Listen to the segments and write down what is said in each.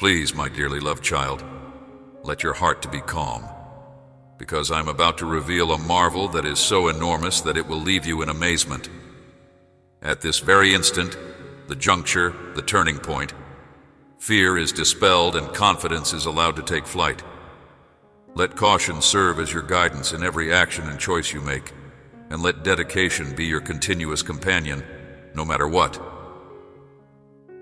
Please, my dearly loved child, let your heart to be calm, because I'm about to reveal a marvel that is so enormous that it will leave you in amazement. At this very instant, the juncture, the turning point, fear is dispelled and confidence is allowed to take flight. Let caution serve as your guidance in every action and choice you make, and let dedication be your continuous companion, no matter what.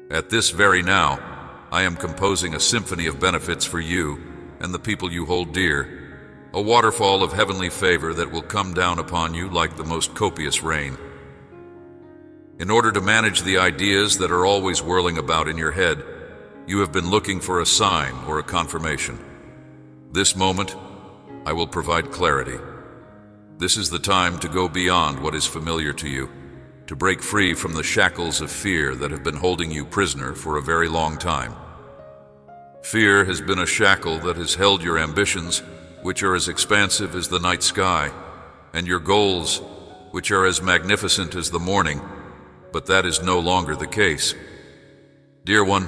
At this very now, I am composing a symphony of benefits for you and the people you hold dear, a waterfall of heavenly favor that will come down upon you like the most copious rain. In order to manage the ideas that are always whirling about in your head, you have been looking for a sign or a confirmation. This moment, I will provide clarity. This is the time to go beyond what is familiar to you, to break free from the shackles of fear that have been holding you prisoner for a very long time. Fear has been a shackle that has held your ambitions, which are as expansive as the night sky, and your goals, which are as magnificent as the morning, but that is no longer the case. Dear one,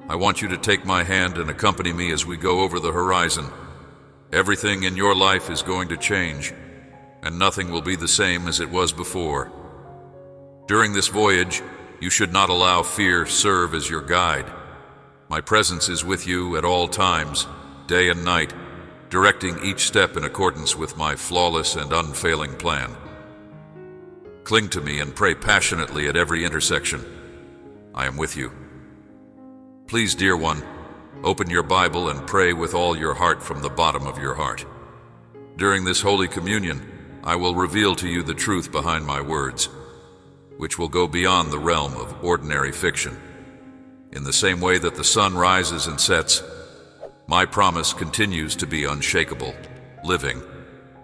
I want you to take my hand and accompany me as we go over the horizon. Everything in your life is going to change, and nothing will be the same as it was before. During this voyage, you should not allow fear serve as your guide. My presence is with you at all times, day and night, directing each step in accordance with my flawless and unfailing plan. Cling to me and pray passionately at every intersection. I am with you. Please, dear one, open your Bible and pray with all your heart from the bottom of your heart. During this Holy Communion, I will reveal to you the truth behind my words, which will go beyond the realm of ordinary fiction. In the same way that the sun rises and sets, my promise continues to be unshakable, living,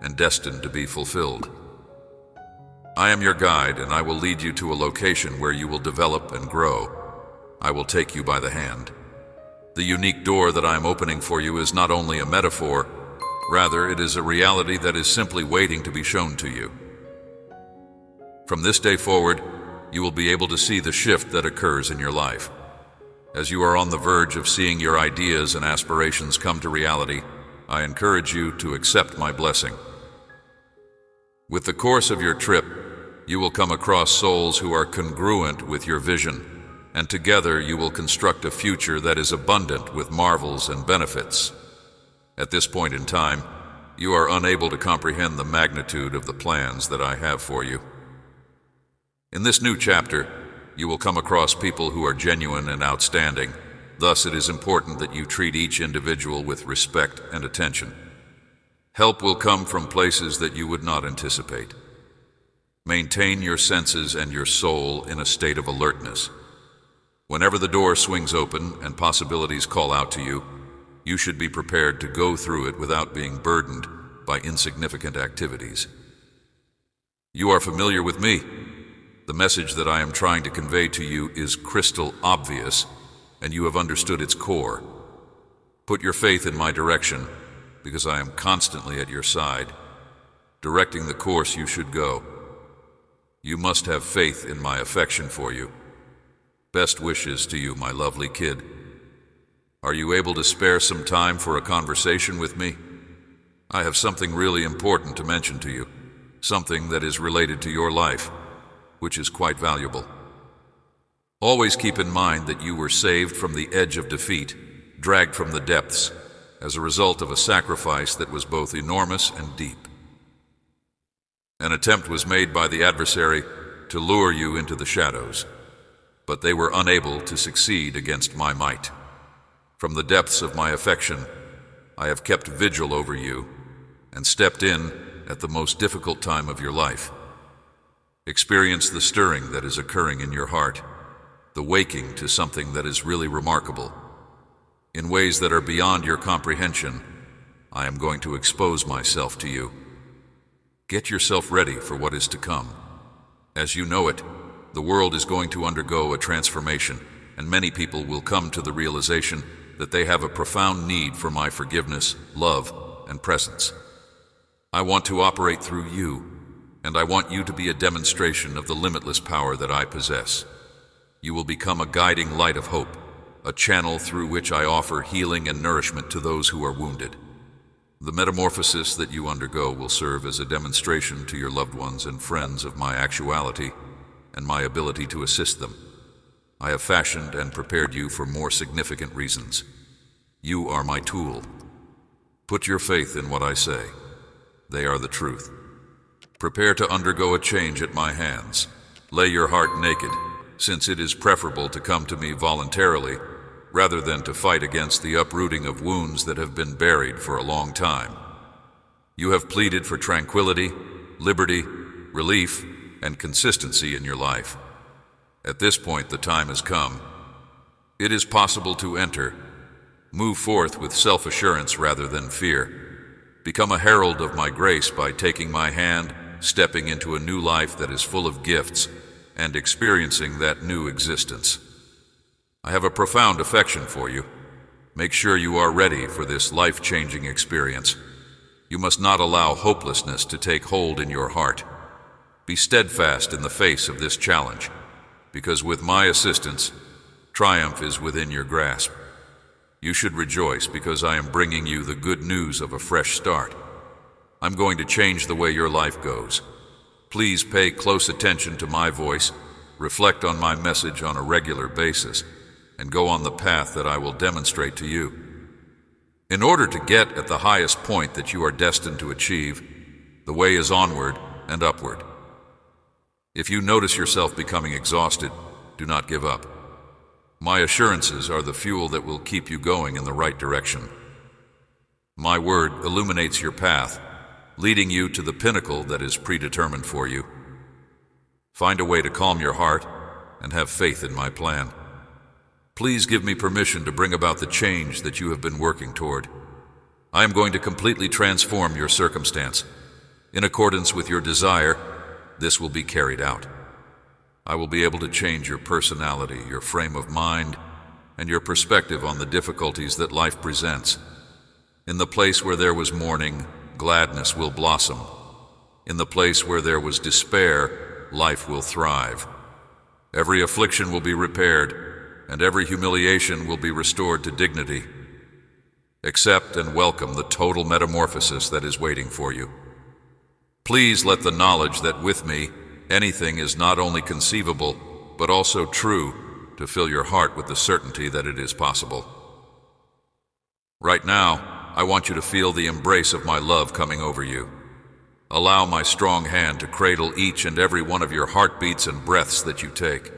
and destined to be fulfilled. I am your guide, and I will lead you to a location where you will develop and grow. I will take you by the hand. The unique door that I am opening for you is not only a metaphor, rather it is a reality that is simply waiting to be shown to you. From this day forward, you will be able to see the shift that occurs in your life. As you are on the verge of seeing your ideas and aspirations come to reality, I encourage you to accept my blessing. With the course of your trip, you will come across souls who are congruent with your vision, and together you will construct a future that is abundant with marvels and benefits. At this point in time, you are unable to comprehend the magnitude of the plans that I have for you. In this new chapter, you will come across people who are genuine and outstanding. Thus, it is important that you treat each individual with respect and attention. Help will come from places that you would not anticipate. Maintain your senses and your soul in a state of alertness. Whenever the door swings open and possibilities call out to you, you should be prepared to go through it without being burdened by insignificant activities. You are familiar with me. The message that I am trying to convey to you is crystal obvious, and you have understood its core. Put your faith in my direction, because I am constantly at your side, directing the course you should go. You must have faith in my affection for you. Best wishes to you, my lovely kid. Are you able to spare some time for a conversation with me? I have something really important to mention to you, something that is related to your life, which is quite valuable. Always keep in mind that you were saved from the edge of defeat, dragged from the depths, as a result of a sacrifice that was both enormous and deep. An attempt was made by the adversary to lure you into the shadows, but they were unable to succeed against my might. From the depths of my affection, I have kept vigil over you and stepped in at the most difficult time of your life. Experience the stirring that is occurring in your heart, the waking to something that is really remarkable. In ways that are beyond your comprehension, I am going to expose myself to you. Get yourself ready for what is to come. As you know it, the world is going to undergo a transformation, and many people will come to the realization that they have a profound need for my forgiveness, love, and presence. I want to operate through you, and I want you to be a demonstration of the limitless power that I possess. You will become a guiding light of hope, a channel through which I offer healing and nourishment to those who are wounded. The metamorphosis that you undergo will serve as a demonstration to your loved ones and friends of my actuality and my ability to assist them. I have fashioned and prepared you for more significant reasons. You are my tool. Put your faith in what I say. They are the truth. Prepare to undergo a change at my hands. Lay your heart naked, since it is preferable to come to me voluntarily rather than to fight against the uprooting of wounds that have been buried for a long time. You have pleaded for tranquility, liberty, relief, and consistency in your life. At this point, the time has come. It is possible to enter. Move forth with self-assurance rather than fear. Become a herald of my grace by taking my hand, stepping into a new life that is full of gifts, and experiencing that new existence. I have a profound affection for you. Make sure you are ready for this life-changing experience. You must not allow hopelessness to take hold in your heart. Be steadfast in the face of this challenge, because with my assistance, triumph is within your grasp. You should rejoice because I am bringing you the good news of a fresh start. I'm going to change the way your life goes. Please pay close attention to my voice, reflect on my message on a regular basis, and go on the path that I will demonstrate to you. In order to get at the highest point that you are destined to achieve, the way is onward and upward. If you notice yourself becoming exhausted, do not give up. My assurances are the fuel that will keep you going in the right direction. My word illuminates your path, leading you to the pinnacle that is predetermined for you. Find a way to calm your heart and have faith in my plan. Please give me permission to bring about the change that you have been working toward. I am going to completely transform your circumstance. In accordance with your desire, this will be carried out. I will be able to change your personality, your frame of mind, and your perspective on the difficulties that life presents. In the place where there was mourning, gladness will blossom. In the place where there was despair, life will thrive. Every affliction will be repaired, and every humiliation will be restored to dignity. Accept and welcome the total metamorphosis that is waiting for you. Please let the knowledge that with me, anything is not only conceivable, but also true, to fill your heart with the certainty that it is possible. Right now, I want you to feel the embrace of my love coming over you. Allow my strong hand to cradle each and every one of your heartbeats and breaths that you take.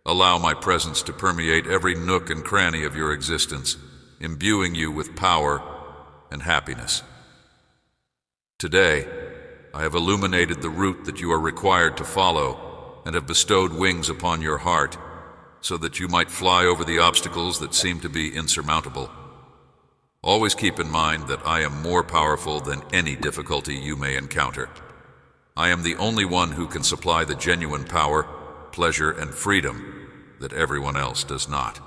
Allow my presence to permeate every nook and cranny of your existence, imbuing you with power and happiness. Today, I have illuminated the route that you are required to follow and have bestowed wings upon your heart so that you might fly over the obstacles that seem to be insurmountable. Always keep in mind that I am more powerful than any difficulty you may encounter. I am the only one who can supply the genuine power, pleasure, and freedom that everyone else does not.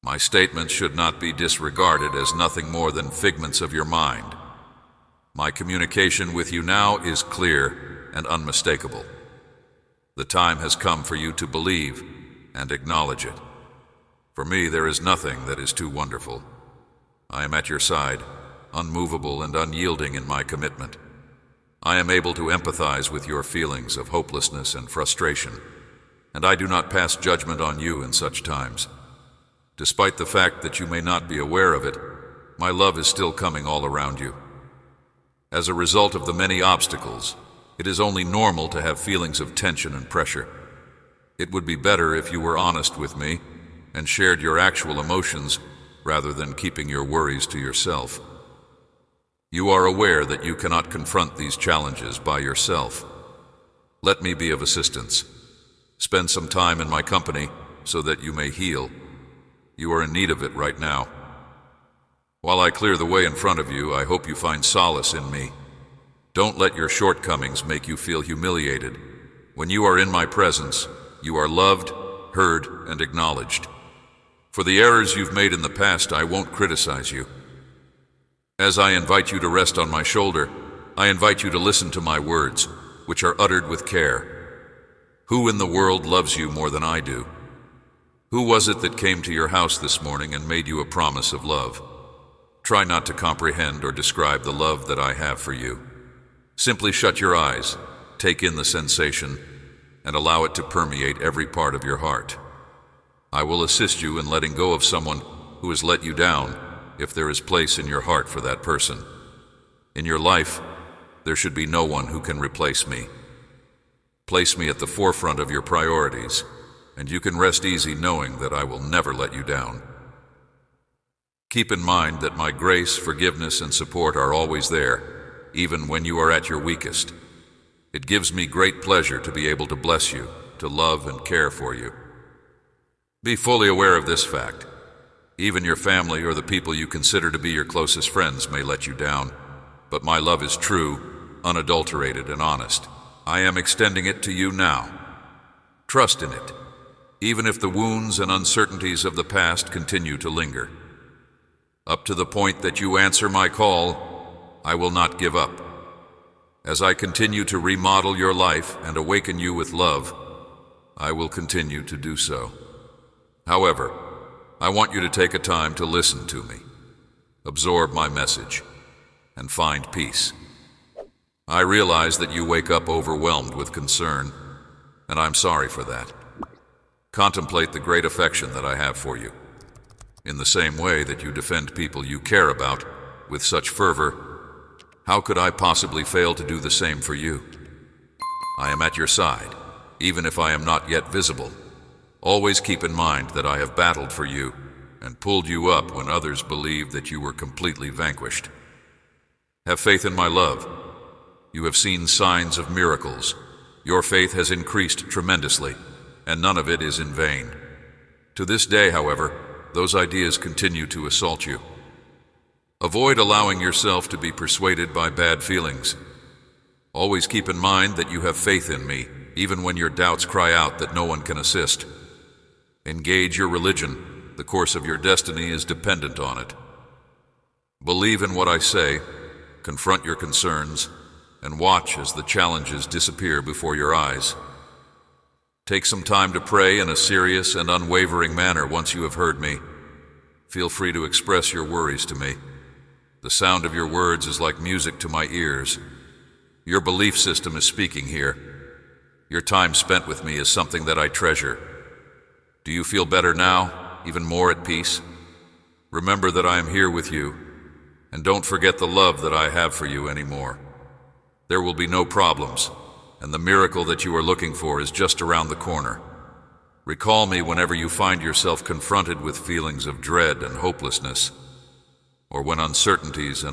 My statements should not be disregarded as nothing more than figments of your mind. My communication with you now is clear and unmistakable. The time has come for you to believe and acknowledge it. For me, there is nothing that is too wonderful. I am at your side, unmovable and unyielding in my commitment. I am able to empathize with your feelings of hopelessness and frustration, and I do not pass judgment on you in such times. Despite the fact that you may not be aware of it, my love is still coming all around you. As a result of the many obstacles, it is only normal to have feelings of tension and pressure. It would be better if you were honest with me and shared your actual emotions rather than keeping your worries to yourself. You are aware that you cannot confront these challenges by yourself. Let me be of assistance. Spend some time in my company so that you may heal. You are in need of it right now. While I clear the way in front of you, I hope you find solace in me. Don't let your shortcomings make you feel humiliated. When you are in my presence, you are loved, heard, and acknowledged. For the errors you've made in the past, I won't criticize you. As I invite you to rest on my shoulder, I invite you to listen to my words, which are uttered with care. Who in the world loves you more than I do? Who was it that came to your house this morning and made you a promise of love? Try not to comprehend or describe the love that I have for you. Simply shut your eyes, take in the sensation, and allow it to permeate every part of your heart. I will assist you in letting go of someone who has let you down if there is place in your heart for that person. In your life, there should be no one who can replace me. Place me at the forefront of your priorities, and you can rest easy knowing that I will never let you down. Keep in mind that my grace, forgiveness, and support are always there, even when you are at your weakest. It gives me great pleasure to be able to bless you, to love and care for you. Be fully aware of this fact. Even your family or the people you consider to be your closest friends may let you down, but my love is true, unadulterated, and honest. I am extending it to you now. Trust in it, even if the wounds and uncertainties of the past continue to linger. Up to the point that you answer my call, I will not give up. As I continue to remodel your life and awaken you with love, I will continue to do so. However, I want you to take a time to listen to me, absorb my message, and find peace. I realize that you wake up overwhelmed with concern, and I'm sorry for that. Contemplate the great affection that I have for you. In the same way that you defend people you care about with such fervor, how could I possibly fail to do the same for you? I am at your side, even if I am not yet visible. Always keep in mind that I have battled for you and pulled you up when others believed that you were completely vanquished. Have faith in my love. You have seen signs of miracles. Your faith has increased tremendously, and none of it is in vain. To this day, however, those ideas continue to assault you. Avoid allowing yourself to be persuaded by bad feelings. Always keep in mind that you have faith in me, even when your doubts cry out that no one can assist. Engage your religion. The course of your destiny is dependent on it. Believe in what I say, confront your concerns, and watch as the challenges disappear before your eyes. Take some time to pray in a serious and unwavering manner once you have heard me. Feel free to express your worries to me. The sound of your words is like music to my ears. Your belief system is speaking here. Your time spent with me is something that I treasure. Do you feel better now, even more at peace? Remember that I am here with you, and don't forget the love that I have for you anymore. There will be no problems, and the miracle that you are looking for is just around the corner. Recall me whenever you find yourself confronted with feelings of dread and hopelessness, or when uncertainties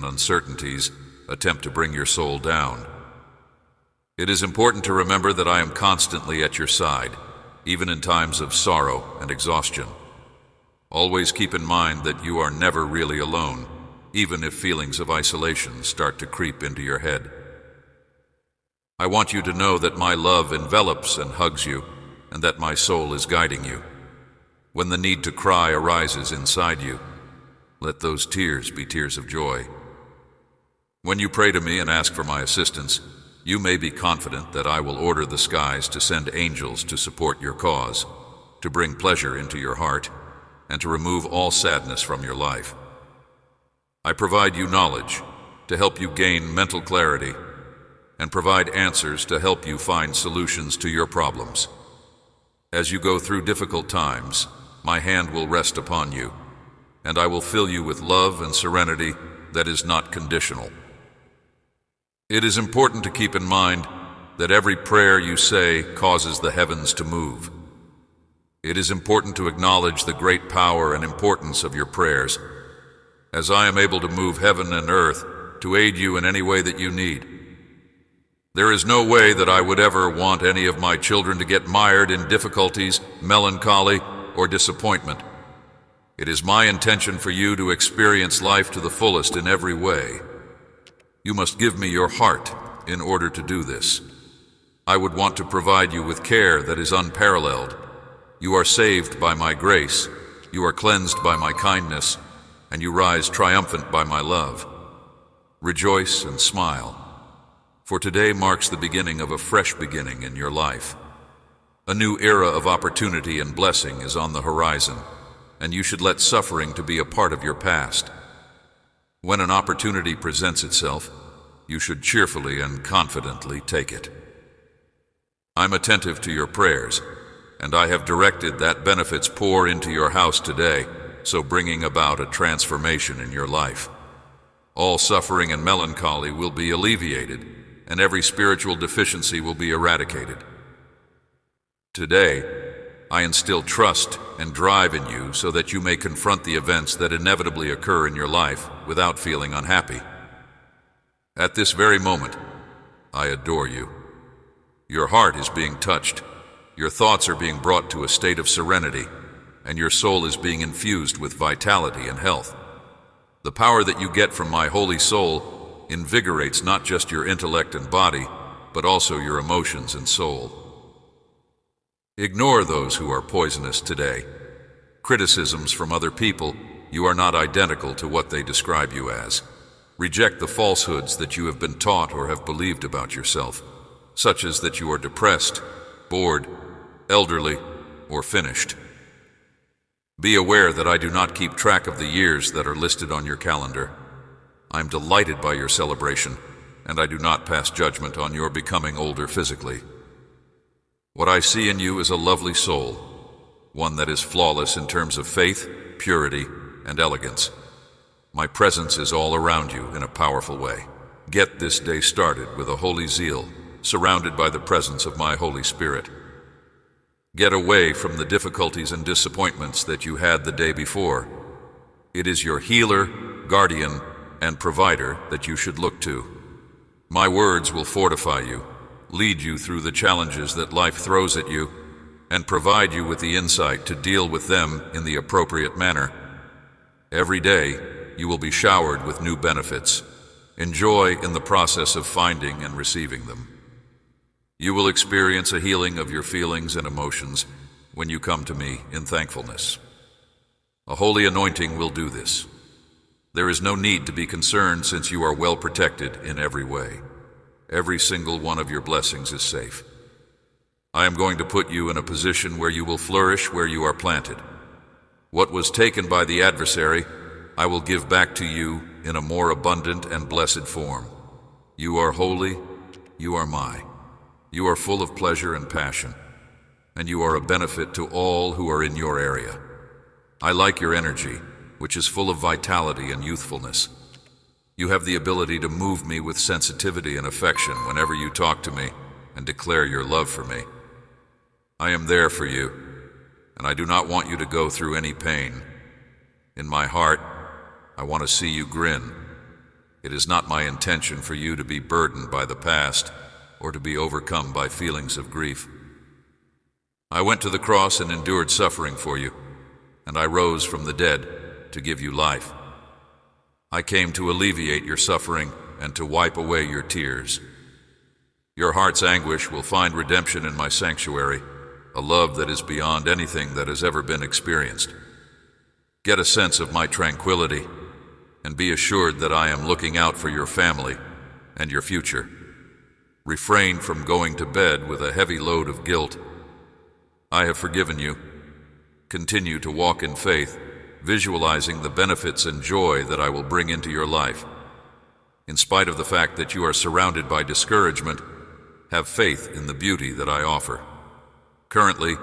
attempt to bring your soul down. It is important to remember that I am constantly at your side, even in times of sorrow and exhaustion. Always keep in mind that you are never really alone, even if feelings of isolation start to creep into your head. I want you to know that my love envelops and hugs you, and that my soul is guiding you. When the need to cry arises inside you, let those tears be tears of joy. When you pray to me and ask for my assistance, you may be confident that I will order the skies to send angels to support your cause, to bring pleasure into your heart, and to remove all sadness from your life. I provide you knowledge to help you gain mental clarity, and provide answers to help you find solutions to your problems. As you go through difficult times, my hand will rest upon you, and I will fill you with love and serenity that is not conditional. It is important to keep in mind that every prayer you say causes the heavens to move. It is important to acknowledge the great power and importance of your prayers, as I am able to move heaven and earth to aid you in any way that you need. There is no way that I would ever want any of my children to get mired in difficulties, melancholy, or disappointment. It is my intention for you to experience life to the fullest in every way. You must give me your heart in order to do this. I would want to provide you with care that is unparalleled. You are saved by my grace, you are cleansed by my kindness, and you rise triumphant by my love. Rejoice and smile, for today marks the beginning of a fresh beginning in your life. A new era of opportunity and blessing is on the horizon, and you should let suffering to be a part of your past. When an opportunity presents itself, you should cheerfully and confidently take it. I'm attentive to your prayers, and I have directed that benefits pour into your house today, so bringing about a transformation in your life. All suffering and melancholy will be alleviated, and every spiritual deficiency will be eradicated. Today, I instill trust and drive in you so that you may confront the events that inevitably occur in your life without feeling unhappy. At this very moment, I adore you. Your heart is being touched, your thoughts are being brought to a state of serenity, and your soul is being infused with vitality and health. The power that you get from my holy soul invigorates not just your intellect and body, but also your emotions and soul. Ignore those who are poisonous today. Criticisms from other people, you are not identical to what they describe you as. Reject the falsehoods that you have been taught or have believed about yourself, such as that you are depressed, bored, elderly, or finished. Be aware that I do not keep track of the years that are listed on your calendar. I am delighted by your celebration, and I do not pass judgment on your becoming older physically. What I see in you is a lovely soul, one that is flawless in terms of faith, purity, and elegance. My presence is all around you in a powerful way. Get this day started with a holy zeal, surrounded by the presence of my Holy Spirit. Get away from the difficulties and disappointments that you had the day before. It is your healer, guardian, and provider that you should look to. My words will fortify you, lead you through the challenges that life throws at you, and provide you with the insight to deal with them in the appropriate manner. Every day, you will be showered with new benefits. Enjoy in the process of finding and receiving them. You will experience a healing of your feelings and emotions when you come to me in thankfulness. A holy anointing will do this. There is no need to be concerned since you are well protected in every way. Every single one of your blessings is safe. I am going to put you in a position where you will flourish where you are planted. What was taken by the adversary, I will give back to you in a more abundant and blessed form. You are holy, you are mine. You are full of pleasure and passion, and you are a benefit to all who are in your area. I like your energy, which is full of vitality and youthfulness. You have the ability to move me with sensitivity and affection whenever you talk to me and declare your love for me. I am there for you, and I do not want you to go through any pain. In my heart, I want to see you grin. It is not my intention for you to be burdened by the past or to be overcome by feelings of grief. I went to the cross and endured suffering for you, and I rose from the dead to give you life. I came to alleviate your suffering and to wipe away your tears. Your heart's anguish will find redemption in my sanctuary, a love that is beyond anything that has ever been experienced. Get a sense of my tranquility, and be assured that I am looking out for your family and your future. Refrain from going to bed with a heavy load of guilt. I have forgiven you. Continue to walk in faith, visualizing the benefits and joy that I will bring into your life. In spite of the fact that you are surrounded by discouragement, have faith in the beauty that I offer. Currently,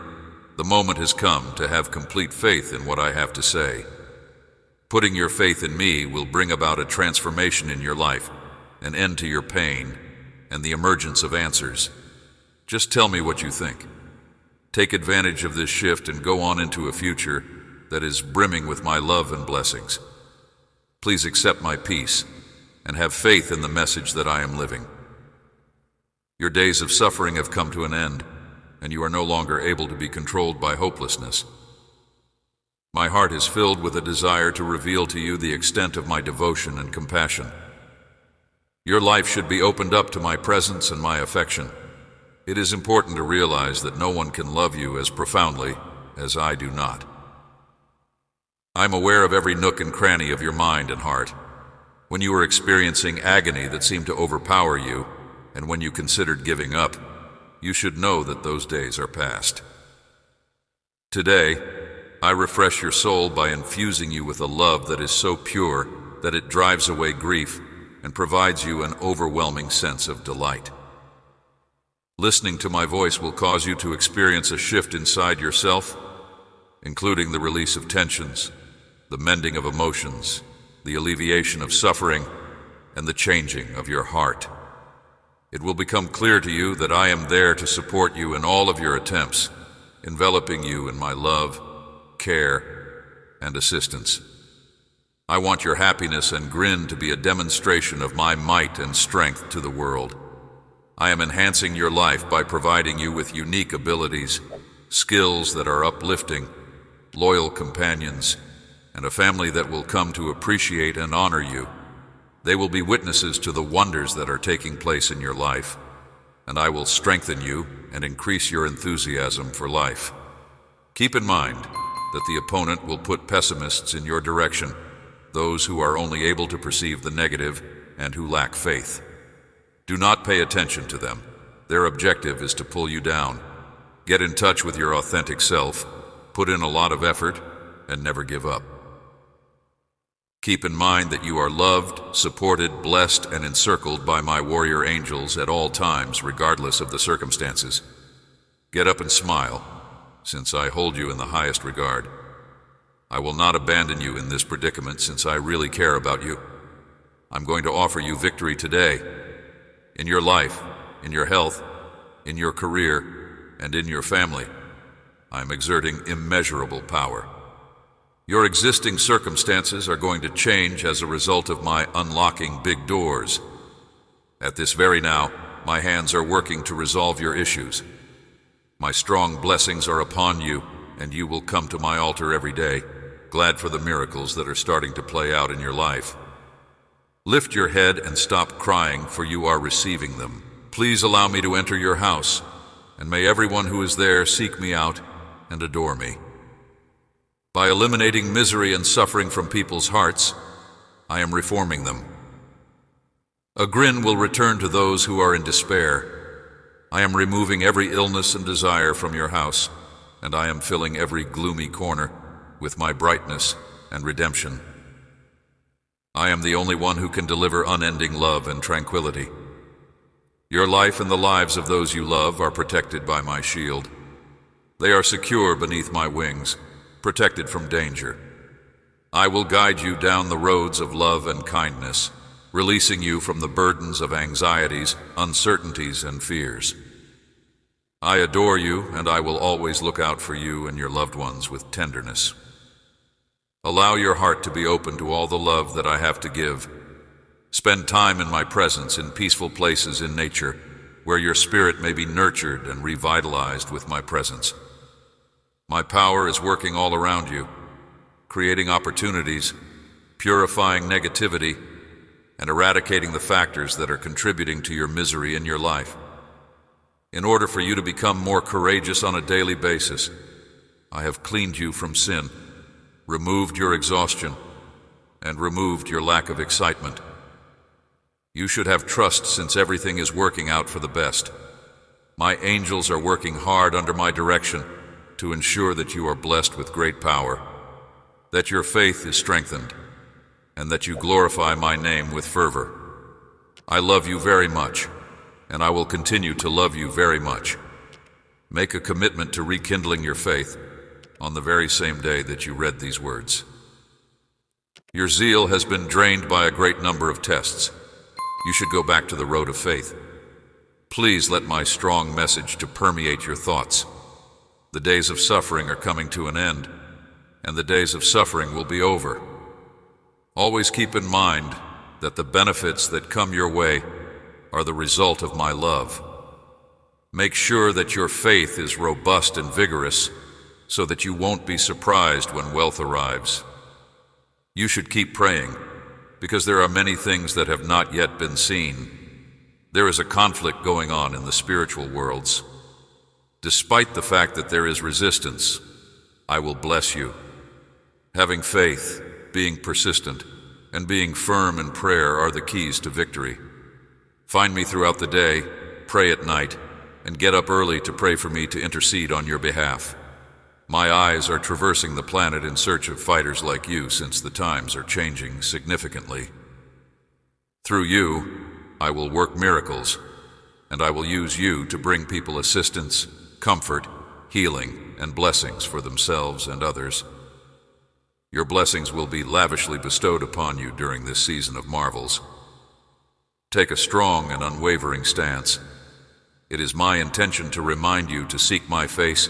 the moment has come to have complete faith in what I have to say. Putting your faith in me will bring about a transformation in your life, an end to your pain, and the emergence of answers. Just tell me what you think. Take advantage of this shift and go on into a future that is brimming with my love and blessings. Please accept my peace and have faith in the message that I am living. Your days of suffering have come to an end, and you are no longer able to be controlled by hopelessness. My heart is filled with a desire to reveal to you the extent of my devotion and compassion. Your life should be opened up to my presence and my affection. It is important to realize that no one can love you as profoundly as I do not. I'm aware of every nook and cranny of your mind and heart. When you were experiencing agony that seemed to overpower you, and when you considered giving up, you should know that those days are past. Today, I refresh your soul by infusing you with a love that is so pure that it drives away grief and provides you an overwhelming sense of delight. Listening to my voice will cause you to experience a shift inside yourself, including the release of tensions, the mending of emotions, the alleviation of suffering, and the changing of your heart. It will become clear to you that I am there to support you in all of your attempts, enveloping you in my love, care, and assistance. I want your happiness and grin to be a demonstration of my might and strength to the world. I am enhancing your life by providing you with unique abilities, skills that are uplifting, loyal companions, and a family that will come to appreciate and honor you. They will be witnesses to the wonders that are taking place in your life, and I will strengthen you and increase your enthusiasm for life. Keep in mind that the opponent will put pessimists in your direction, those who are only able to perceive the negative and who lack faith. Do not pay attention to them. Their objective is to pull you down. Get in touch with your authentic self, put in a lot of effort, and never give up. Keep in mind that you are loved, supported, blessed, and encircled by my warrior angels at all times, regardless of the circumstances. Get up and smile, since I hold you in the highest regard. I will not abandon you in this predicament, since I really care about you. I'm going to offer you victory today. In your life, in your health, in your career, and in your family, I am exerting immeasurable power. Your existing circumstances are going to change as a result of my unlocking big doors. At this very now, my hands are working to resolve your issues. My strong blessings are upon you, and you will come to my altar every day, glad for the miracles that are starting to play out in your life. Lift your head and stop crying, for you are receiving them. Please allow me to enter your house, and may everyone who is there seek me out and adore me. By eliminating misery and suffering from people's hearts, I am reforming them. A grin will return to those who are in despair. I am removing every illness and desire from your house, and I am filling every gloomy corner with my brightness and redemption. I am the only one who can deliver unending love and tranquility. Your life and the lives of those you love are protected by my shield. They are secure beneath my wings, protected from danger. I will guide you down the roads of love and kindness, releasing you from the burdens of anxieties, uncertainties, and fears. I adore you, and I will always look out for you and your loved ones with tenderness. Allow your heart to be open to all the love that I have to give. Spend time in my presence in peaceful places in nature, where your spirit may be nurtured and revitalized with my presence. My power is working all around you, creating opportunities, purifying negativity, and eradicating the factors that are contributing to your misery in your life. In order for you to become more courageous on a daily basis, I have cleaned you from sin, removed your exhaustion, and removed your lack of excitement. You should have trust, since everything is working out for the best. My angels are working hard under my direction to ensure that you are blessed with great power, that your faith is strengthened, and that you glorify my name with fervor. I love you very much, and I will continue to love you very much. Make a commitment to rekindling your faith on the very same day that you read these words. Your zeal has been drained by a great number of tests. You should go back to the road of faith. Please let my strong message to permeate your thoughts. The days of suffering are coming to an end, and the days of suffering will be over. Always keep in mind that the benefits that come your way are the result of my love. Make sure that your faith is robust and vigorous, so that you won't be surprised when wealth arrives. You should keep praying, because there are many things that have not yet been seen. There is a conflict going on in the spiritual worlds. Despite the fact that there is resistance, I will bless you. Having faith, being persistent, and being firm in prayer are the keys to victory. Find me throughout the day, pray at night, and get up early to pray for me to intercede on your behalf. My eyes are traversing the planet in search of fighters like you, since the times are changing significantly. Through you, I will work miracles, and I will use you to bring people assistance, comfort, healing, and blessings for themselves and others. Your blessings will be lavishly bestowed upon you during this season of marvels. Take a strong and unwavering stance. It is my intention to remind you to seek my face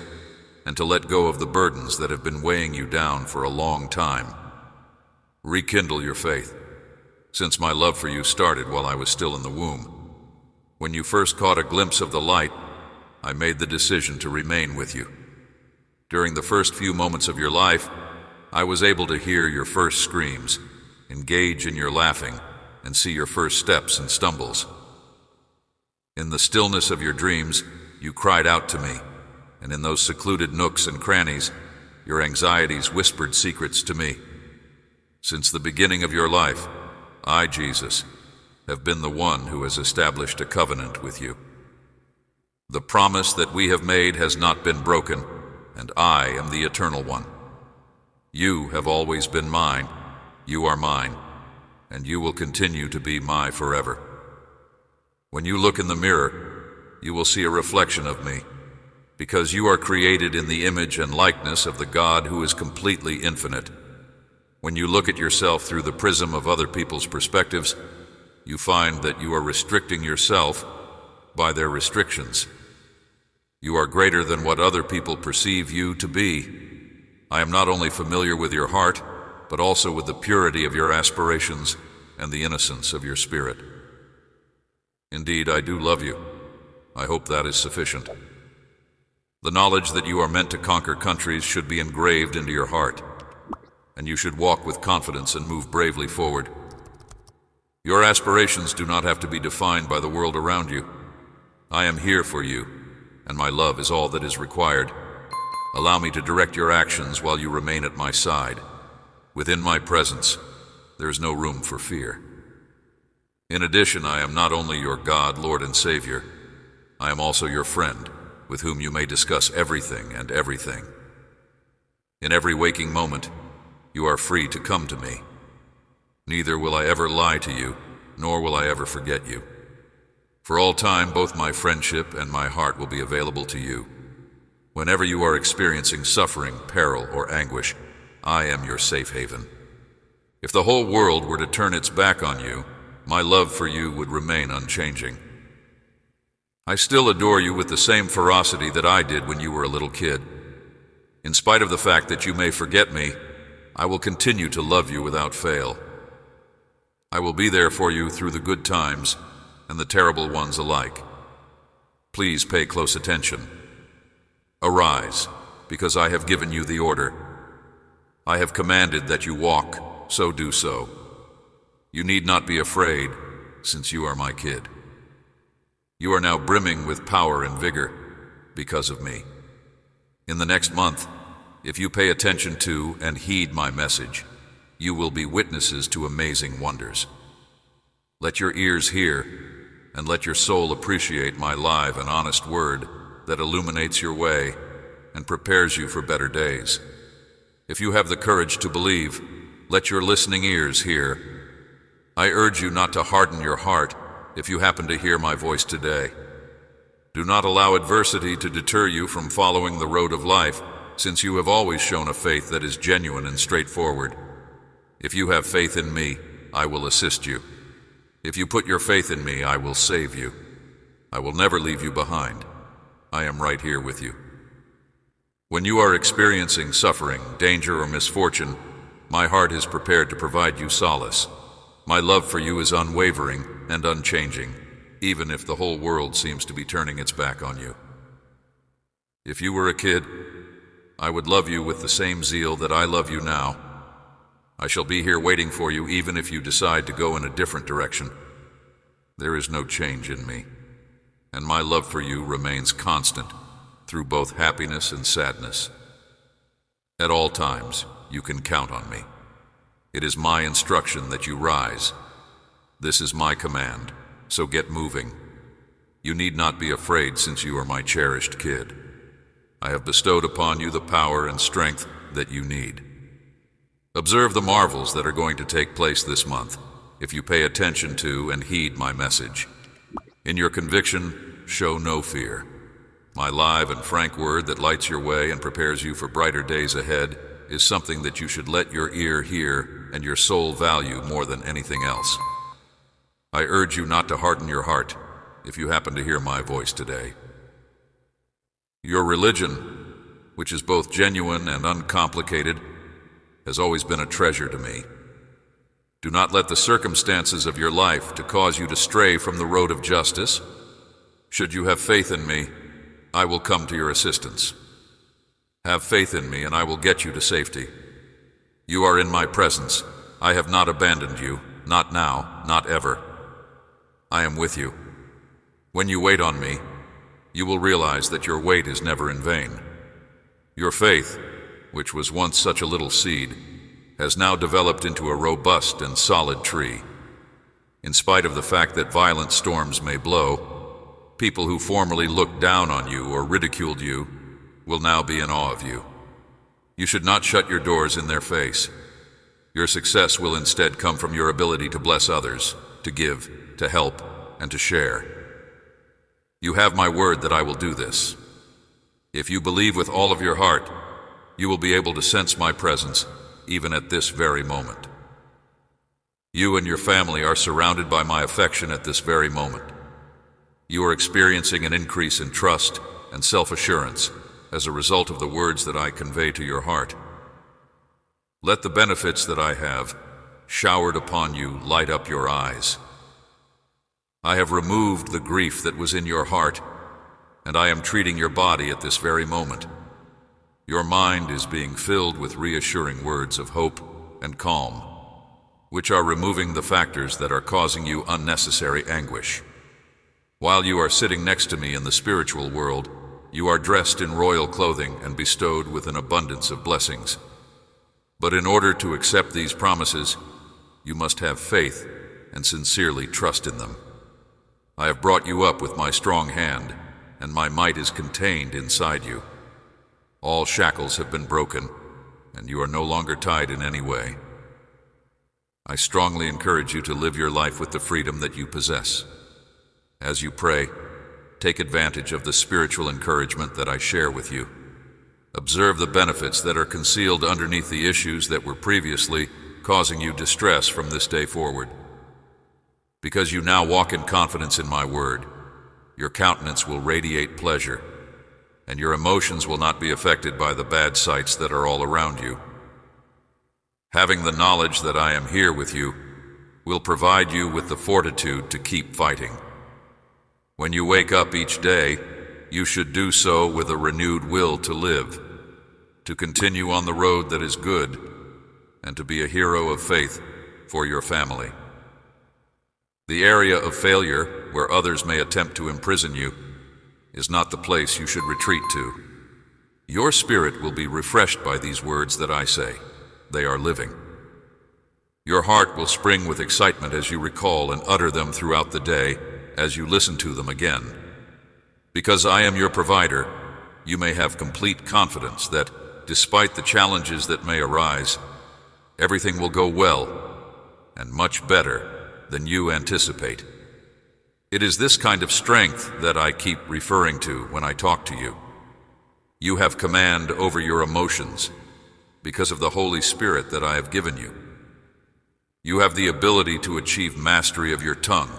and to let go of the burdens that have been weighing you down for a long time. Rekindle your faith, since my love for you started while I was still in the womb. When you first caught a glimpse of the light, I made the decision to remain with you. During the first few moments of your life, I was able to hear your first screams, engage in your laughing, and see your first steps and stumbles. In the stillness of your dreams, you cried out to me, and in those secluded nooks and crannies, your anxieties whispered secrets to me. Since the beginning of your life, I, Jesus, have been the one who has established a covenant with you. The promise that we have made has not been broken, and I am the Eternal One. You have always been mine, you are mine, and you will continue to be mine forever. When you look in the mirror, you will see a reflection of me, because you are created in the image and likeness of the God who is completely infinite. When you look at yourself through the prism of other people's perspectives, you find that you are restricting yourself by their restrictions. You are greater than what other people perceive you to be. I am not only familiar with your heart, but also with the purity of your aspirations and the innocence of your spirit. Indeed, I do love you. I hope that is sufficient. The knowledge that you are meant to conquer countries should be engraved into your heart, and you should walk with confidence and move bravely forward. Your aspirations do not have to be defined by the world around you. I am here for you, and my love is all that is required. Allow me to direct your actions while you remain at my side. Within my presence, there is no room for fear. In addition, I am not only your God, Lord, and Savior, I am also your friend, with whom you may discuss everything and everything. In every waking moment, you are free to come to me. Neither will I ever lie to you, nor will I ever forget you. For all time, both my friendship and my heart will be available to you. Whenever you are experiencing suffering, peril, or anguish, I am your safe haven. If the whole world were to turn its back on you, my love for you would remain unchanging. I still adore you with the same ferocity that I did when you were a little kid. In spite of the fact that you may forget me, I will continue to love you without fail. I will be there for you through the good times and the terrible ones alike. Please pay close attention. Arise, because I have given you the order. I have commanded that you walk, so do so. You need not be afraid, since you are my kid. You are now brimming with power and vigor because of me. In the next month, if you pay attention to and heed my message, you will be witnesses to amazing wonders. Let your ears hear, and let your soul appreciate my live and honest word that illuminates your way and prepares you for better days. If you have the courage to believe, let your listening ears hear. I urge you not to harden your heart if you happen to hear my voice today. Do not allow adversity to deter you from following the road of life, since you have always shown a faith that is genuine and straightforward. If you have faith in me, I will assist you. If you put your faith in me, I will save you. I will never leave you behind. I am right here with you. When you are experiencing suffering, danger, or misfortune, my heart is prepared to provide you solace. My love for you is unwavering and unchanging, even if the whole world seems to be turning its back on you. If you were a kid, I would love you with the same zeal that I love you now. I shall be here waiting for you even if you decide to go in a different direction. There is no change in me, and my love for you remains constant through both happiness and sadness. At all times, you can count on me. It is my instruction that you rise. This is my command, so get moving. You need not be afraid, since you are my cherished kid. I have bestowed upon you the power and strength that you need. Observe the marvels that are going to take place this month if you pay attention to and heed my message. In your conviction, show no fear. My live and frank word that lights your way and prepares you for brighter days ahead is something that you should let your ear hear and your soul value more than anything else. I urge you not to harden your heart if you happen to hear my voice today. Your religion, which is both genuine and uncomplicated, has always been a treasure to me. Do not let the circumstances of your life to cause you to stray from the road of justice. Should you have faith in me, I will come to your assistance. Have faith in me, and I will get you to safety. You are in my presence. I have not abandoned you, not now, not ever. I am with you. When you wait on me, you will realize that your wait is never in vain. Your faith, which was once such a little seed, has now developed into a robust and solid tree. In spite of the fact that violent storms may blow, people who formerly looked down on you or ridiculed you will now be in awe of you. You should not shut your doors in their face. Your success will instead come from your ability to bless others, to give, to help, and to share. You have my word that I will do this. If you believe with all of your heart, you will be able to sense my presence even at this very moment. You and your family are surrounded by my affection at this very moment. You are experiencing an increase in trust and self-assurance as a result of the words that I convey to your heart. Let the benefits that I have showered upon you light up your eyes. I have removed the grief that was in your heart, and I am treating your body at this very moment. Your mind is being filled with reassuring words of hope and calm, which are removing the factors that are causing you unnecessary anguish. While you are sitting next to me in the spiritual world, you are dressed in royal clothing and bestowed with an abundance of blessings. But in order to accept these promises, you must have faith and sincerely trust in them. I have brought you up with my strong hand, and my might is contained inside you. All shackles have been broken, and you are no longer tied in any way. I strongly encourage you to live your life with the freedom that you possess. As you pray, take advantage of the spiritual encouragement that I share with you. Observe the benefits that are concealed underneath the issues that were previously causing you distress from this day forward. Because you now walk in confidence in my word, your countenance will radiate pleasure, and your emotions will not be affected by the bad sights that are all around you. Having the knowledge that I am here with you will provide you with the fortitude to keep fighting. When you wake up each day, you should do so with a renewed will to live, to continue on the road that is good, and to be a hero of faith for your family. The area of failure, where others may attempt to imprison you, is not the place you should retreat to. Your spirit will be refreshed by these words that I say. They are living. Your heart will spring with excitement as you recall and utter them throughout the day, as you listen to them again. Because I am your provider, you may have complete confidence that, despite the challenges that may arise, everything will go well and much better than you anticipate. It is this kind of strength that I keep referring to when I talk to you. You have command over your emotions because of the Holy Spirit that I have given you. You have the ability to achieve mastery of your tongue,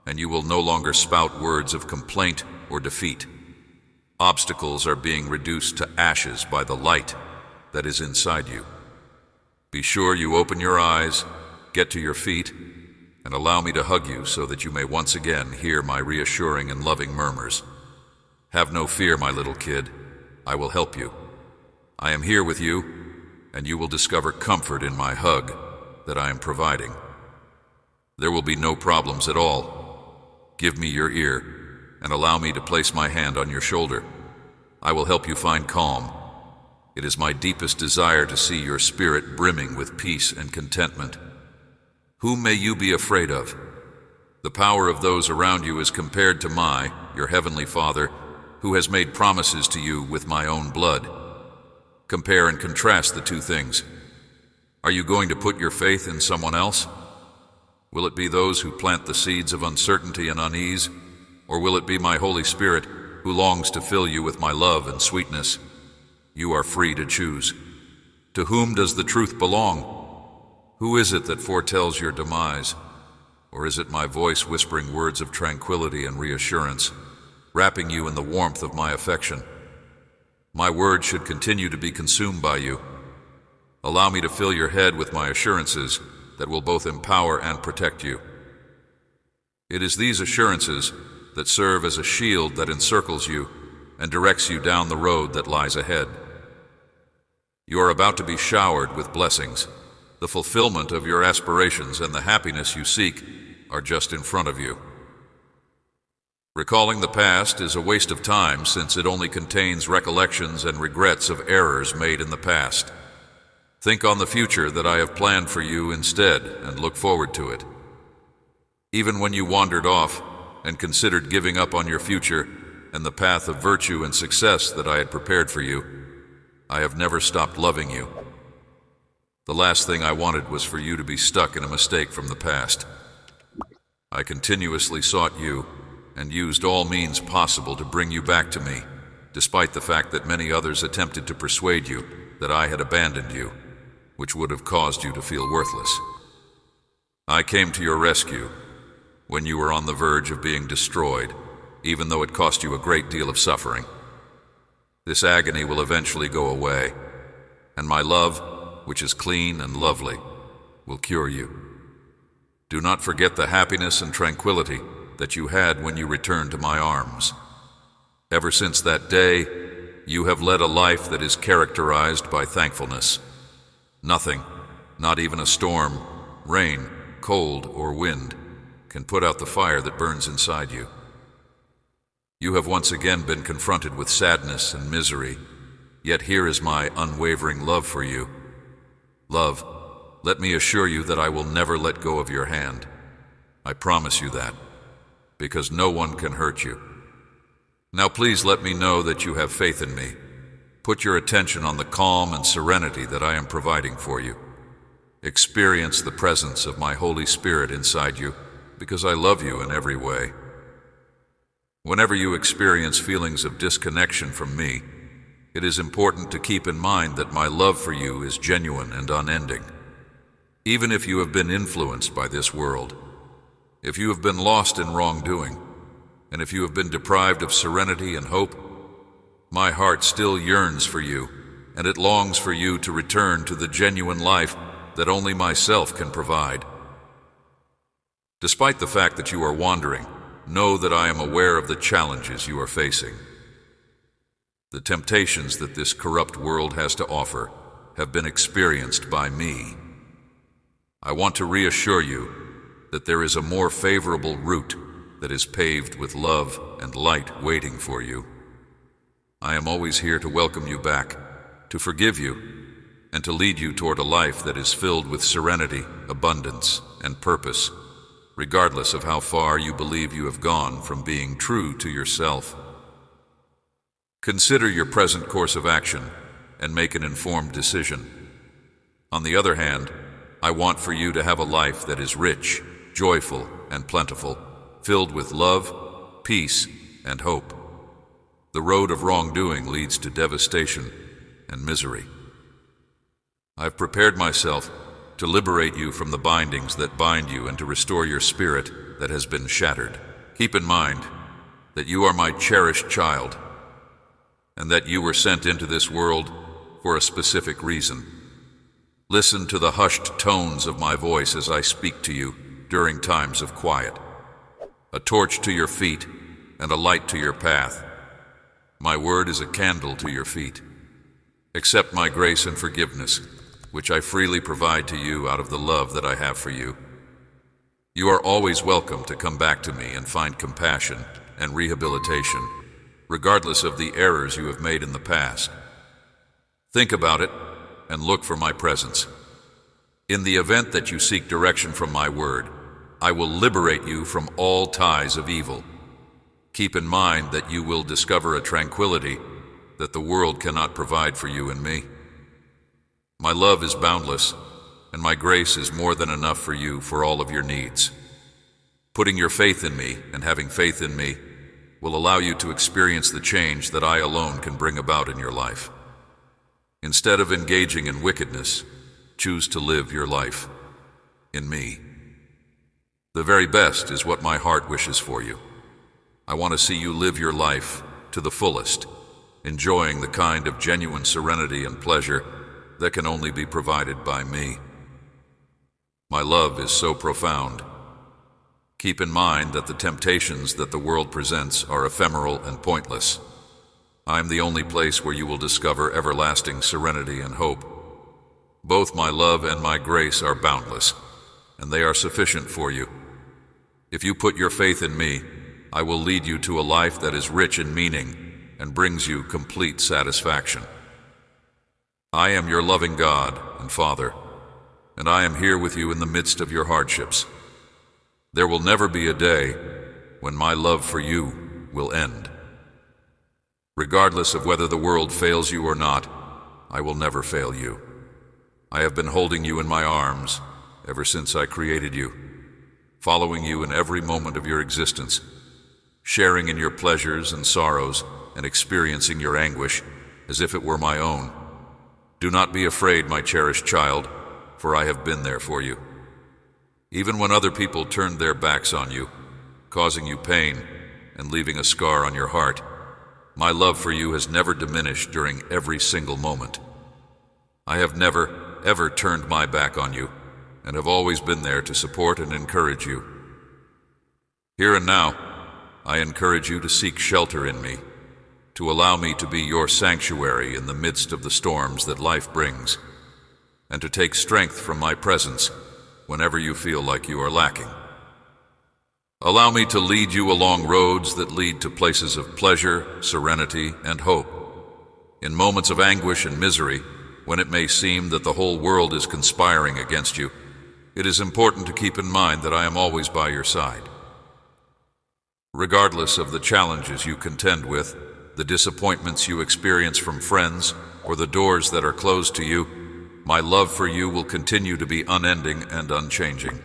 and you will no longer spout words of complaint or defeat. Obstacles are being reduced to ashes by the light that is inside you. Be sure you open your eyes, get to your feet, and allow me to hug you so that you may once again hear my reassuring and loving murmurs. Have no fear, my little kid. I will help you. I am here with you, and you will discover comfort in my hug that I am providing. There will be no problems at all. Give me your ear, and allow me to place my hand on your shoulder. I will help you find calm. It is my deepest desire to see your spirit brimming with peace and contentment. Whom may you be afraid of? The power of those around you is compared to your heavenly Father, who has made promises to you with my own blood. Compare and contrast the two things. Are you going to put your faith in someone else? Will it be those who plant the seeds of uncertainty and unease? Or will it be my Holy Spirit, who longs to fill you with my love and sweetness? You are free to choose. To whom does the truth belong? Who is it that foretells your demise? Or is it my voice whispering words of tranquility and reassurance, wrapping you in the warmth of my affection? My word should continue to be consumed by you. Allow me to fill your head with my assurances that will both empower and protect you. It is these assurances that serve as a shield that encircles you and directs you down the road that lies ahead. You are about to be showered with blessings. The fulfillment of your aspirations and the happiness you seek are just in front of you. Recalling the past is a waste of time, since it only contains recollections and regrets of errors made in the past. Think on the future that I have planned for you instead, and look forward to it. Even when you wandered off and considered giving up on your future and the path of virtue and success that I had prepared for you, I have never stopped loving you. The last thing I wanted was for you to be stuck in a mistake from the past. I continuously sought you and used all means possible to bring you back to me, despite the fact that many others attempted to persuade you that I had abandoned you, which would have caused you to feel worthless. I came to your rescue when you were on the verge of being destroyed, even though it cost you a great deal of suffering. This agony will eventually go away, and my love, which is clean and lovely, will cure you. Do not forget the happiness and tranquility that you had when you returned to my arms. Ever since that day, you have led a life that is characterized by thankfulness. Nothing, not even a storm, rain, cold, or wind, can put out the fire that burns inside you. You have once again been confronted with sadness and misery, yet here is my unwavering love for you. Love, let me assure you that I will never let go of your hand. I promise you that, because no one can hurt you. Now please let me know that you have faith in me. Put your attention on the calm and serenity that I am providing for you. Experience the presence of my Holy Spirit inside you, because I love you in every way. Whenever you experience feelings of disconnection from me, it is important to keep in mind that my love for you is genuine and unending. Even if you have been influenced by this world, if you have been lost in wrongdoing, and if you have been deprived of serenity and hope, my heart still yearns for you, and it longs for you to return to the genuine life that only myself can provide. Despite the fact that you are wandering, know that I am aware of the challenges you are facing. The temptations that this corrupt world has to offer have been experienced by me. I want to reassure you that there is a more favorable route that is paved with love and light waiting for you. I am always here to welcome you back, to forgive you, and to lead you toward a life that is filled with serenity, abundance, and purpose, regardless of how far you believe you have gone from being true to yourself. Consider your present course of action and make an informed decision. On the other hand, I want for you to have a life that is rich, joyful, and plentiful, filled with love, peace, and hope. The road of wrongdoing leads to devastation and misery. I've prepared myself to liberate you from the bindings that bind you and to restore your spirit that has been shattered. Keep in mind that you are my cherished child, and that you were sent into this world for a specific reason. Listen to the hushed tones of my voice as I speak to you during times of quiet. A torch to your feet and a light to your path. My word is a candle to your feet. Accept my grace and forgiveness, which I freely provide to you out of the love that I have for you. You are always welcome to come back to me and find compassion and rehabilitation, regardless of the errors you have made in the past. Think about it and look for my presence. In the event that you seek direction from my word, I will liberate you from all ties of evil. Keep in mind that you will discover a tranquility that the world cannot provide for you and me. My love is boundless, and my grace is more than enough for you for all of your needs. Putting your faith in me and having faith in me will allow you to experience the change that I alone can bring about in your life. Instead of engaging in wickedness, choose to live your life in me. The very best is what my heart wishes for you. I want to see you live your life to the fullest, enjoying the kind of genuine serenity and pleasure that can only be provided by me. My love is so profound. Keep in mind that the temptations that the world presents are ephemeral and pointless. I am the only place where you will discover everlasting serenity and hope. Both my love and my grace are boundless, and they are sufficient for you. If you put your faith in me, I will lead you to a life that is rich in meaning and brings you complete satisfaction. I am your loving God and Father, and I am here with you in the midst of your hardships. There will never be a day when my love for you will end. Regardless of whether the world fails you or not, I will never fail you. I have been holding you in my arms ever since I created you, following you in every moment of your existence, sharing in your pleasures and sorrows, and experiencing your anguish as if it were my own. Do not be afraid, my cherished child, for I have been there for you. Even when other people turned their backs on you, causing you pain and leaving a scar on your heart, my love for you has never diminished during every single moment. I have never, ever turned my back on you, and have always been there to support and encourage you. Here and now, I encourage you to seek shelter in me, to allow me to be your sanctuary in the midst of the storms that life brings, and to take strength from my presence whenever you feel like you are lacking. Allow me to lead you along roads that lead to places of pleasure, serenity, and hope. In moments of anguish and misery, when it may seem that the whole world is conspiring against you, it is important to keep in mind that I am always by your side. Regardless of the challenges you contend with, the disappointments you experience from friends, or the doors that are closed to you, my love for you will continue to be unending and unchanging.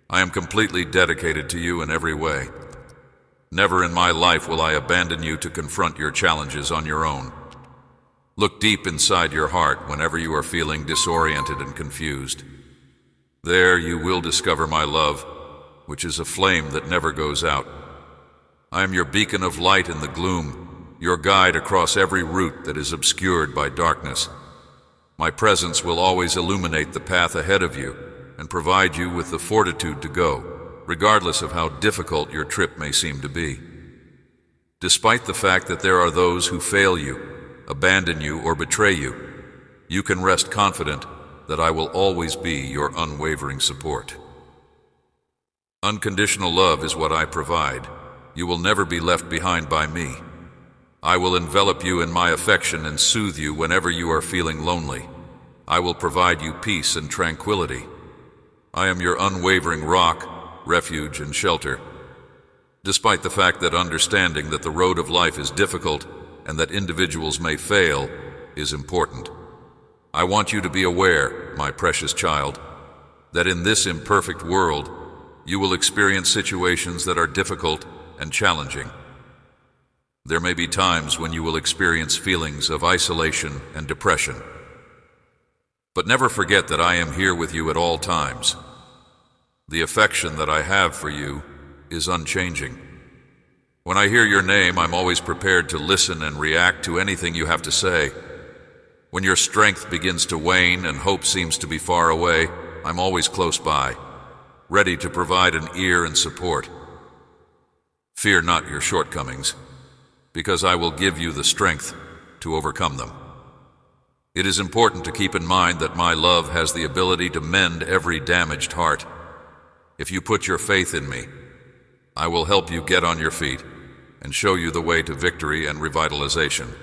I am completely dedicated to you in every way. Never in my life will I abandon you to confront your challenges on your own. Look deep inside your heart whenever you are feeling disoriented and confused. There you will discover my love, which is a flame that never goes out. I am your beacon of light in the gloom, your guide across every route that is obscured by darkness. My presence will always illuminate the path ahead of you and provide you with the fortitude to go, regardless of how difficult your trip may seem to be. Despite the fact that there are those who fail you, abandon you, or betray you, you can rest confident that I will always be your unwavering support. Unconditional love is what I provide. You will never be left behind by me. I will envelop you in my affection and soothe you whenever you are feeling lonely. I will provide you peace and tranquility. I am your unwavering rock, refuge, and shelter. Despite the fact that understanding that the road of life is difficult and that individuals may fail is important, I want you to be aware, my precious child, that in this imperfect world, you will experience situations that are difficult and challenging. There may be times when you will experience feelings of isolation and depression. But never forget that I am here with you at all times. The affection that I have for you is unchanging. When I hear your name, I'm always prepared to listen and react to anything you have to say. When your strength begins to wane and hope seems to be far away, I'm always close by, ready to provide an ear and support. Fear not your shortcomings, because I will give you the strength to overcome them. It is important to keep in mind that my love has the ability to mend every damaged heart. If you put your faith in me, I will help you get on your feet and show you the way to victory and revitalization.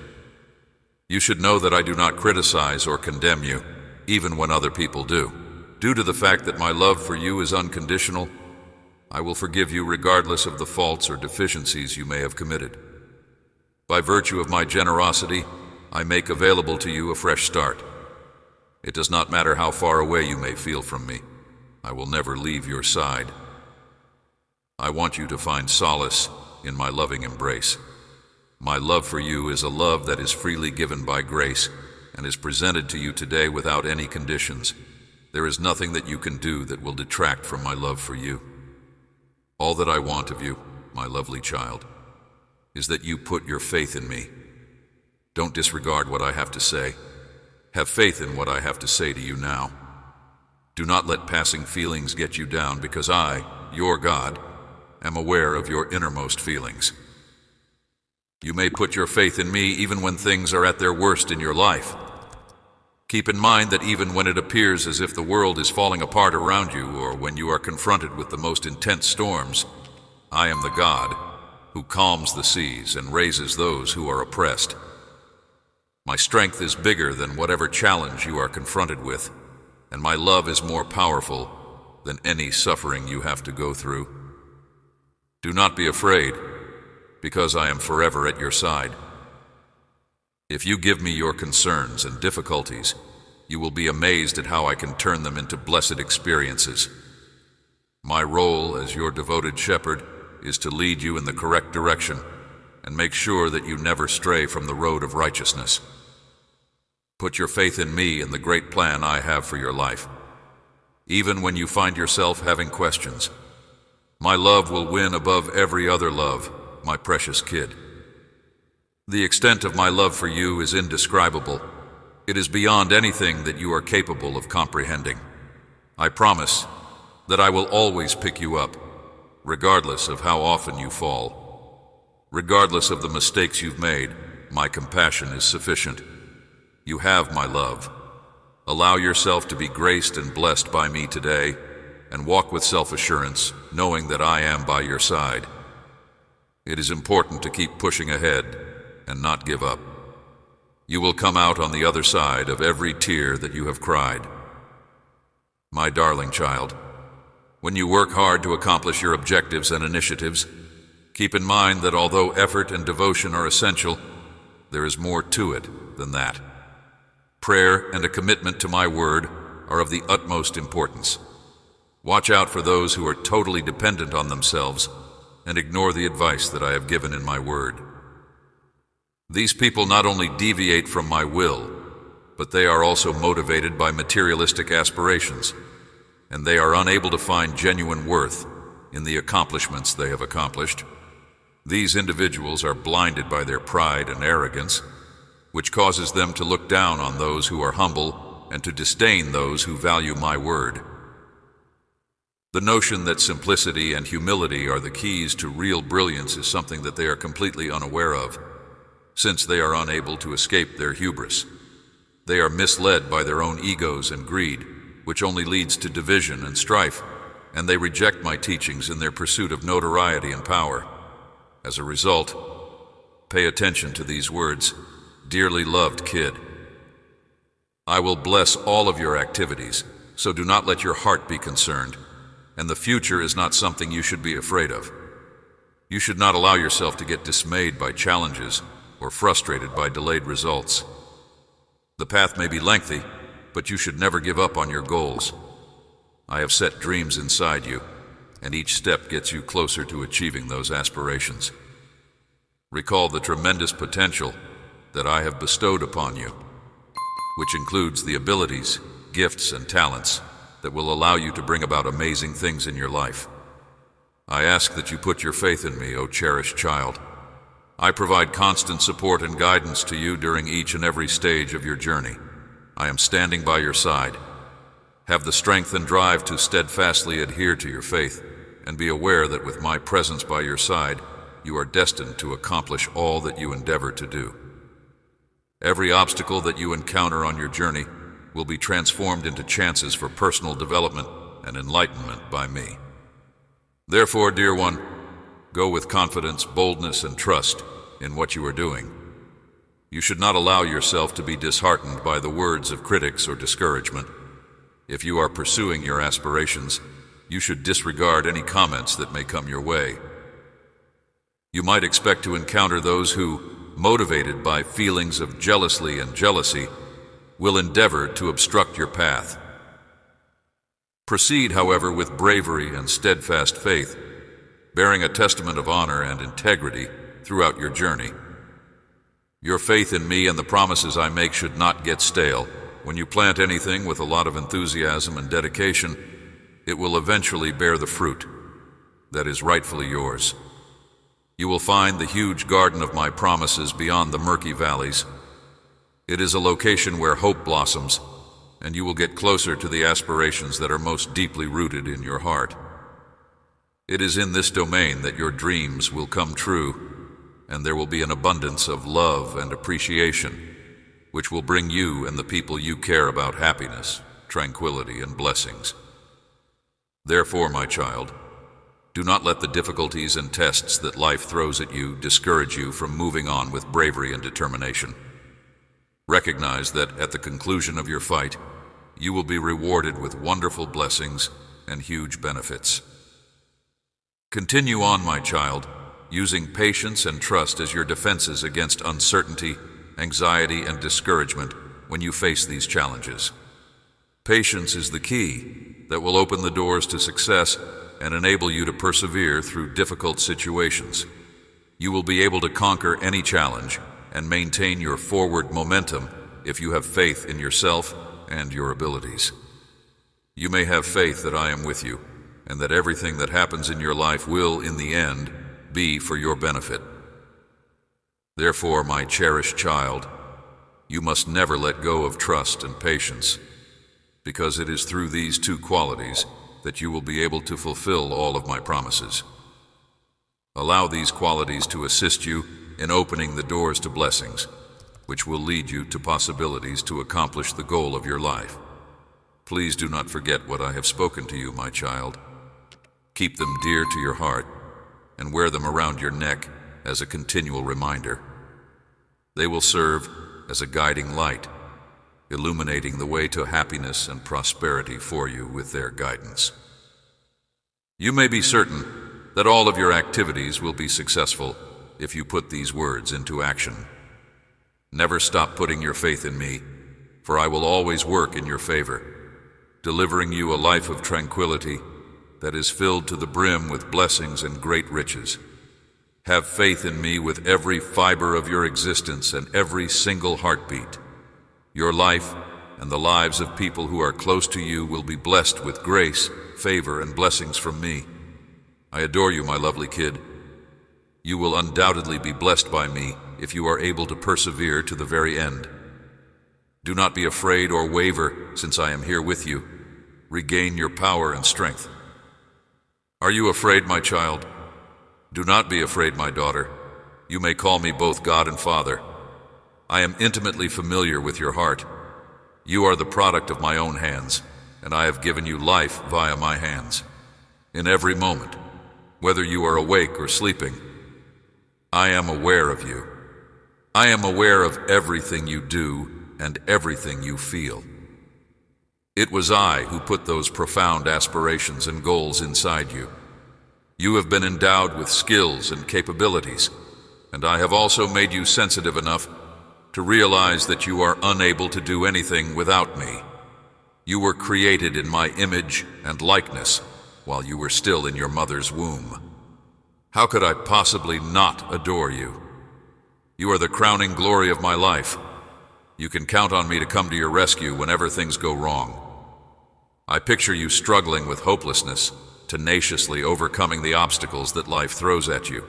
You should know that I do not criticize or condemn you, even when other people do. Due to the fact that my love for you is unconditional, I will forgive you regardless of the faults or deficiencies you may have committed. By virtue of my generosity, I make available to you a fresh start. It does not matter how far away you may feel from me. I will never leave your side. I want you to find solace in my loving embrace. My love for you is a love that is freely given by grace and is presented to you today without any conditions. There is nothing that you can do that will detract from my love for you. All that I want of you, my lovely child, is that you put your faith in me. Don't disregard what I have to say. Have faith in what I have to say to you now. Do not let passing feelings get you down, because I, your God, am aware of your innermost feelings. You may put your faith in me even when things are at their worst in your life. Keep in mind that even when it appears as if the world is falling apart around you, or when you are confronted with the most intense storms, I am the God who calms the seas and raises those who are oppressed. My strength is bigger than whatever challenge you are confronted with, and my love is more powerful than any suffering you have to go through. Do not be afraid, because I am forever at your side. If you give me your concerns and difficulties, you will be amazed at how I can turn them into blessed experiences. My role as your devoted shepherd is to lead you in the correct direction and make sure that you never stray from the road of righteousness. Put your faith in me and the great plan I have for your life. Even when you find yourself having questions, my love will win above every other love, my precious kid. The extent of my love for you is indescribable. It is beyond anything that you are capable of comprehending. I promise that I will always pick you up, regardless of how often you fall. Regardless of the mistakes you've made, my compassion is sufficient. You have my love. Allow yourself to be graced and blessed by me today, and walk with self-assurance, knowing that I am by your side. It is important to keep pushing ahead and not give up. You will come out on the other side of every tear that you have cried. My darling child, when you work hard to accomplish your objectives and initiatives, keep in mind that although effort and devotion are essential, there is more to it than that. Prayer and a commitment to my word are of the utmost importance. Watch out for those who are totally dependent on themselves and ignore the advice that I have given in my word. These people not only deviate from my will, but they are also motivated by materialistic aspirations, and they are unable to find genuine worth in the accomplishments they have accomplished. These individuals are blinded by their pride and arrogance, which causes them to look down on those who are humble and to disdain those who value my word. The notion that simplicity and humility are the keys to real brilliance is something that they are completely unaware of, since they are unable to escape their hubris. They are misled by their own egos and greed, which only leads to division and strife, and they reject my teachings in their pursuit of notoriety and power. As a result, pay attention to these words, dearly loved kid. I will bless all of your activities, so do not let your heart be concerned, and the future is not something you should be afraid of. You should not allow yourself to get dismayed by challenges or frustrated by delayed results. The path may be lengthy, but you should never give up on your goals. I have set dreams inside you, and each step gets you closer to achieving those aspirations. Recall the tremendous potential that I have bestowed upon you, which includes the abilities, gifts, and talents that will allow you to bring about amazing things in your life. I ask that you put your faith in me, O cherished child. I provide constant support and guidance to you during each and every stage of your journey. I am standing by your side. Have the strength and drive to steadfastly adhere to your faith, and be aware that with my presence by your side, you are destined to accomplish all that you endeavor to do. Every obstacle that you encounter on your journey will be transformed into chances for personal development and enlightenment by me. Therefore, dear one, go with confidence, boldness, and trust in what you are doing. You should not allow yourself to be disheartened by the words of critics or discouragement. If you are pursuing your aspirations, you should disregard any comments that may come your way. You might expect to encounter those who, motivated by feelings of jealousy and jealousy, will endeavor to obstruct your path. Proceed, however, with bravery and steadfast faith, bearing a testament of honor and integrity throughout your journey. Your faith in me and the promises I make should not get stale. When you plant anything with a lot of enthusiasm and dedication, it will eventually bear the fruit that is rightfully yours. You will find the huge garden of my promises beyond the murky valleys. It is a location where hope blossoms, and you will get closer to the aspirations that are most deeply rooted in your heart. It is in this domain that your dreams will come true, and there will be an abundance of love and appreciation, which will bring you and the people you care about happiness, tranquility, and blessings. Therefore, my child, do not let the difficulties and tests that life throws at you discourage you from moving on with bravery and determination. Recognize that at the conclusion of your fight, you will be rewarded with wonderful blessings and huge benefits. Continue on, my child, using patience and trust as your defenses against uncertainty, anxiety, and discouragement when you face these challenges. Patience is the key that will open the doors to success and enable you to persevere through difficult situations. You will be able to conquer any challenge and maintain your forward momentum if you have faith in yourself and your abilities. You may have faith that I am with you, and that everything that happens in your life will, in the end, be for your benefit. Therefore, my cherished child, you must never let go of trust and patience, because it is through these two qualities that you will be able to fulfill all of my promises. Allow these qualities to assist you in opening the doors to blessings, which will lead you to possibilities to accomplish the goal of your life. Please do not forget what I have spoken to you, my child. Keep them dear to your heart and wear them around your neck as a continual reminder. They will serve as a guiding light, illuminating the way to happiness and prosperity for you with their guidance. You may be certain that all of your activities will be successful if you put these words into action. Never stop putting your faith in me, for I will always work in your favor, delivering you a life of tranquility that is filled to the brim with blessings and great riches. Have faith in me with every fiber of your existence and every single heartbeat. Your life and the lives of people who are close to you will be blessed with grace, favor, and blessings from me. I adore you, my lovely kid. You will undoubtedly be blessed by me if you are able to persevere to the very end. Do not be afraid or waver, since I am here with you. Regain your power and strength. Are you afraid, my child? Do not be afraid, my daughter. You may call me both God and Father. I am intimately familiar with your heart. You are the product of my own hands, and I have given you life via my hands. In every moment, whether you are awake or sleeping, I am aware of you. I am aware of everything you do and everything you feel. It was I who put those profound aspirations and goals inside you. You have been endowed with skills and capabilities, and I have also made you sensitive enough to realize that you are unable to do anything without me. You were created in my image and likeness while you were still in your mother's womb. How could I possibly not adore you? You are the crowning glory of my life. You can count on me to come to your rescue whenever things go wrong. I picture you struggling with hopelessness, tenaciously overcoming the obstacles that life throws at you,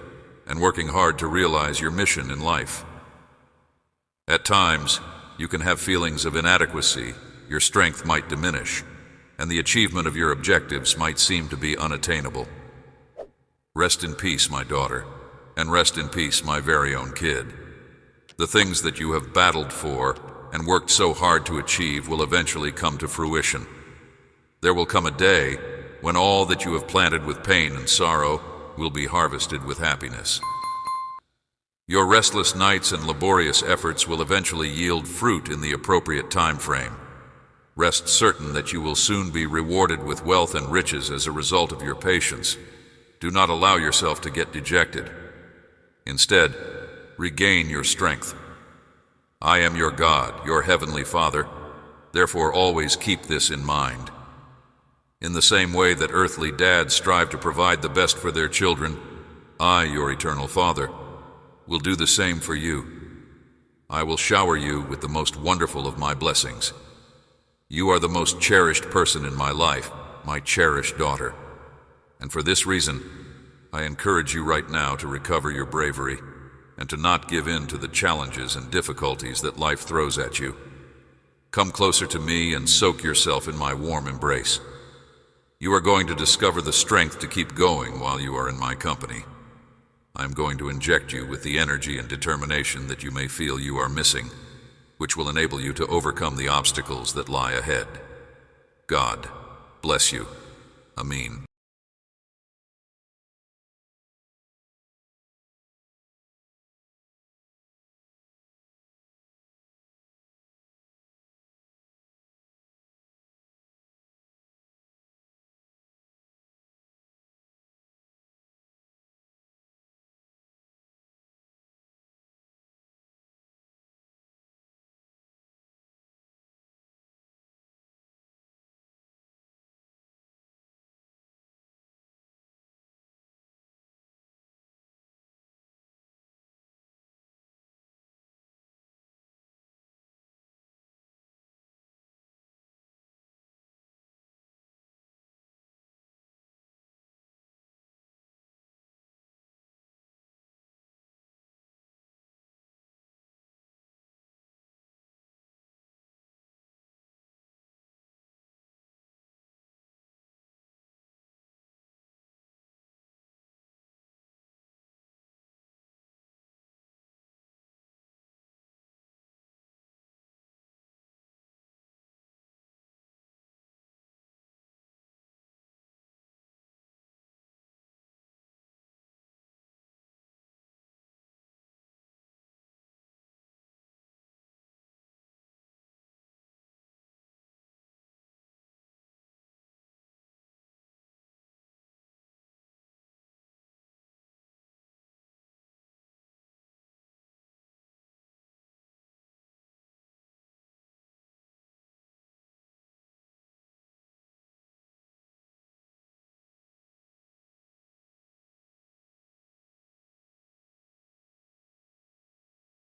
and working hard to realize your mission in life. At times, you can have feelings of inadequacy, your strength might diminish, and the achievement of your objectives might seem to be unattainable. Rest in peace, my daughter, and rest in peace, my very own kid. The things that you have battled for and worked so hard to achieve will eventually come to fruition. There will come a day when all that you have planted with pain and sorrow will be harvested with happiness. Your restless nights and laborious efforts will eventually yield fruit in the appropriate time frame. Rest certain that you will soon be rewarded with wealth and riches as a result of your patience. Do not allow yourself to get dejected. Instead, regain your strength. I am your God, your heavenly Father. Therefore, always keep this in mind. In the same way that earthly dads strive to provide the best for their children, I, your eternal Father, will do the same for you. I will shower you with the most wonderful of my blessings. You are the most cherished person in my life, my cherished daughter. And for this reason, I encourage you right now to recover your bravery and to not give in to the challenges and difficulties that life throws at you. Come closer to me and soak yourself in my warm embrace. You are going to discover the strength to keep going while you are in my company. I am going to inject you with the energy and determination that you may feel you are missing, which will enable you to overcome the obstacles that lie ahead. God bless you. Amen.